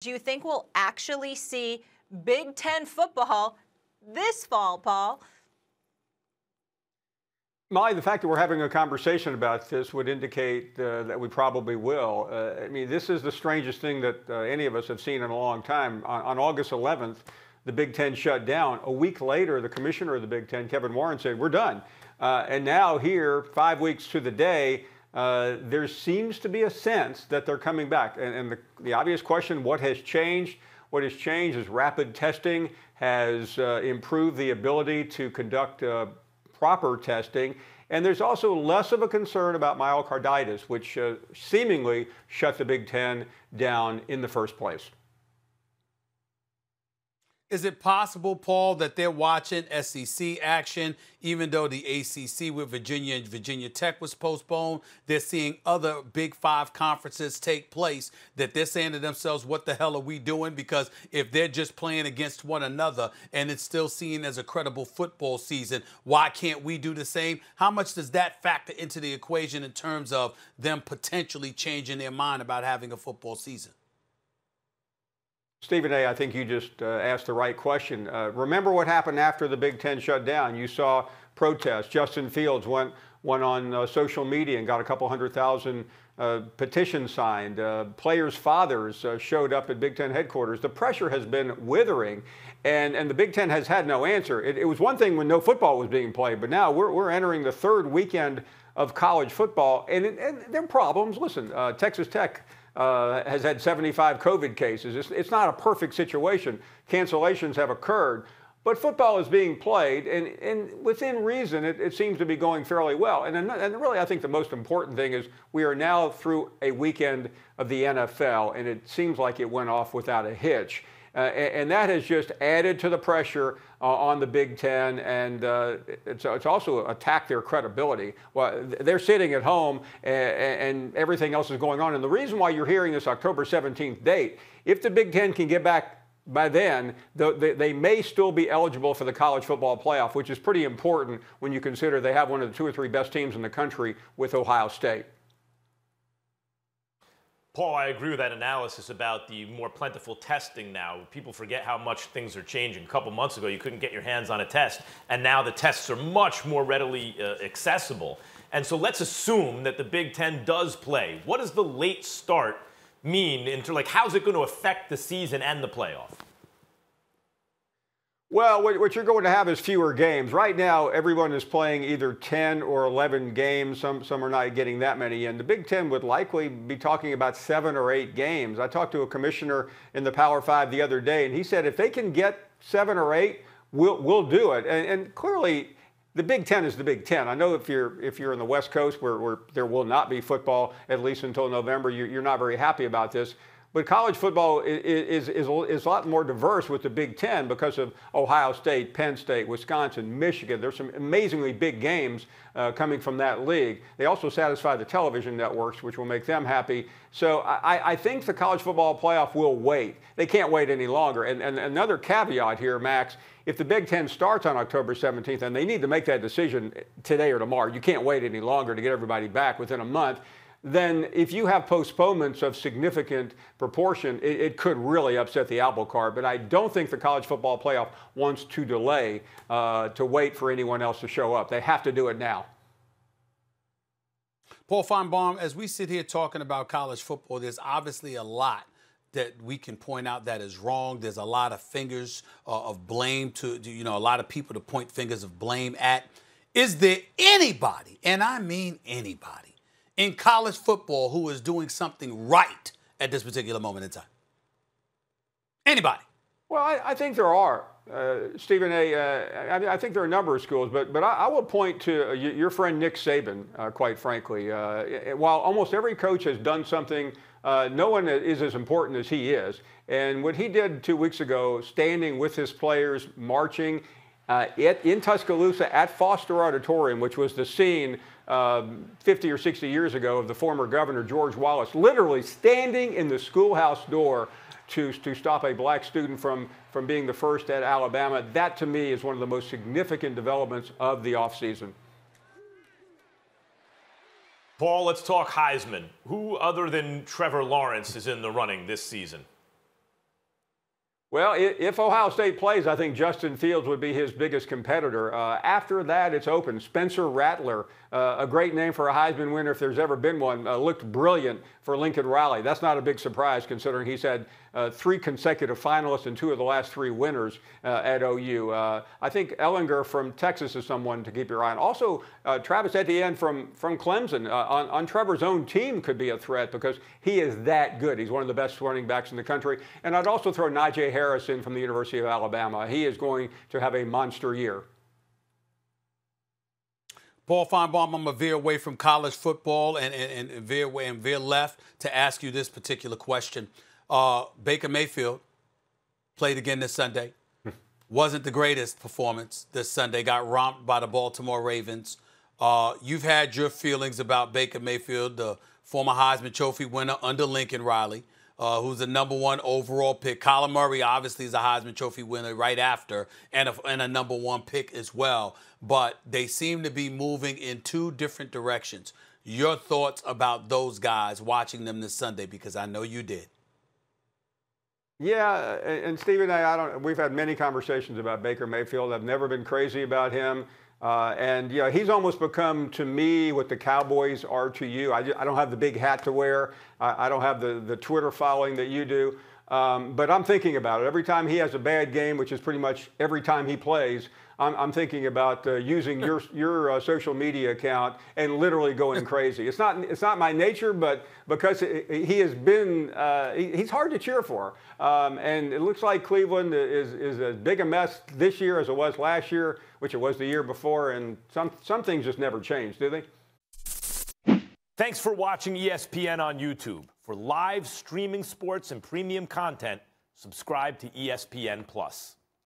Do you think we'll actually see Big Ten football this fall, Paul? Molly, the fact that we're having a conversation about this would indicate that we probably will. I mean, this is the strangest thing that any of us have seen in a long time. On August 11th, the Big Ten shut down. A week later, the commissioner of the Big Ten, Kevin Warren, said, we're done. And now here, 5 weeks to the day, there seems to be a sense that they're coming back. And the obvious question, what has changed? What has changed is rapid testing has improved the ability to conduct proper testing. And there's also less of a concern about myocarditis, which seemingly shut the Big Ten down in the first place. Is it possible, Paul, that they're watching SEC action, even though the ACC with Virginia and Virginia Tech was postponed? They're seeing other Big Five conferences take place, that they're saying to themselves, what the hell are we doing? Because if they're just playing against one another and it's still seen as a credible football season, why can't we do the same? How much does that factor into the equation in terms of them potentially changing their mind about having a football season? Stephen A., I think you just asked the right question. Remember what happened after the Big Ten shut down. You saw protests. Justin Fields went on social media and got a couple 100,000 petitions signed. Players' fathers showed up at Big Ten headquarters. The pressure has been withering, and the Big Ten has had no answer. It was one thing when no football was being played, but now we're entering the third weekend of college football, and there are problems. Listen, Texas Tech has had 75 COVID cases. It's not a perfect situation. Cancellations have occurred, but football is being played, and within reason, it seems to be going fairly well. And really, I think the most important thing is we are now through a weekend of the NFL, and it seems like it went off without a hitch. And that has just added to the pressure on the Big Ten, and it's also attacked their credibility. Well, they're sitting at home, and everything else is going on. And the reason why you're hearing this October 17th date, if the Big Ten can get back by then, they may still be eligible for the college football playoff, which is pretty important when you consider they have one of the 2 or 3 best teams in the country with Ohio State. Paul, I agree with that analysis about the more plentiful testing now. People forget how much things are changing. A couple months ago, you couldn't get your hands on a test, and now the tests are much more readily accessible. And so let's assume that the Big Ten does play. What does the late start mean into, like, how's it going to affect the season and the playoff? Well, what you're going to have is fewer games. Right now, everyone is playing either 10 or 11 games. Some are not getting that many in. The Big Ten would likely be talking about 7 or 8 games. I talked to a commissioner in the Power 5 the other day, and he said if they can get 7 or 8, we'll do it. And clearly, the Big Ten is the Big Ten. I know if you're in the West Coast where there will not be football, at least until November, you're not very happy about this. But college football is a lot more diverse with the Big Ten because of Ohio State, Penn State, Wisconsin, Michigan. There's some amazingly big games coming from that league. They also satisfy the television networks, which will make them happy. So I think the college football playoff will wait. They can't wait any longer. And another caveat here, Max, if the Big Ten starts on October 17th, and they need to make that decision today or tomorrow, you can't wait any longer to get everybody back within a month, then if you have postponements of significant proportion, it could really upset the apple cart. But I don't think the college football playoff wants to delay to wait for anyone else to show up. They have to do it now. Paul Finebaum, as we sit here talking about college football, there's obviously a lot that we can point out that is wrong. There's a lot of fingers of blame to, a lot of people to point fingers of blame at. Is there anybody, and I mean anybody, in college football who is doing something right at this particular moment in time? Anybody? Well, I think there are, Stephen A. I think there are a number of schools, but I will point to your friend Nick Saban, quite frankly. While almost every coach has done something, no one is as important as he is. And what he did 2 weeks ago, standing with his players, marching in Tuscaloosa at Foster Auditorium, which was the scene 50 or 60 years ago of the former governor, George Wallace, literally standing in the schoolhouse door to stop a black student from being the first at Alabama. That, to me, is one of the most significant developments of the offseason. Paul, let's talk Heisman. Who other than Trevor Lawrence is in the running this season? Well, if Ohio State plays, I think Justin Fields would be his biggest competitor. After that, it's open. Spencer Rattler, a great name for a Heisman winner if there's ever been one, looked brilliant for Lincoln Riley. That's not a big surprise considering he's had 3 consecutive finalists and 2 of the last 3 winners at OU. I think Ellinger from Texas is someone to keep your eye on. Also, Travis Etienne from Clemson on Trevor's own team could be a threat because he is that good. He's one of the best running backs in the country. And I'd also throw Najee Harris in from the University of Alabama. He is going to have a monster year. Paul Finebaum, I'm going to veer away from college football and veer left to ask you this particular question. Baker Mayfield played again this Sunday. Wasn't the greatest performance this Sunday. Got romped by the Baltimore Ravens. You've had your feelings about Baker Mayfield, the former Heisman Trophy winner under Lincoln Riley, who's the #1 overall pick. Kyler Murray obviously is a Heisman Trophy winner right after and a #1 pick as well. But they seem to be moving in 2 different directions. Your thoughts about those guys watching them this Sunday, because I know you did. Yeah, and Steve and we've had many conversations about Baker Mayfield. I've never been crazy about him. And you know, he's almost become to me what the Cowboys are to you. I don't have the big hat to wear. I don't have the Twitter following that you do. But I'm thinking about it. Every time he has a bad game, which is pretty much every time he plays, I'm thinking about using your social media account and literally going crazy. It's not my nature, but because he has been, he's hard to cheer for. And it looks like Cleveland is as big a mess this year as it was last year, which it was the year before, and some things just never change, do they? Thanks for watching ESPN on YouTube. For live streaming sports and premium content, subscribe to ESPN+.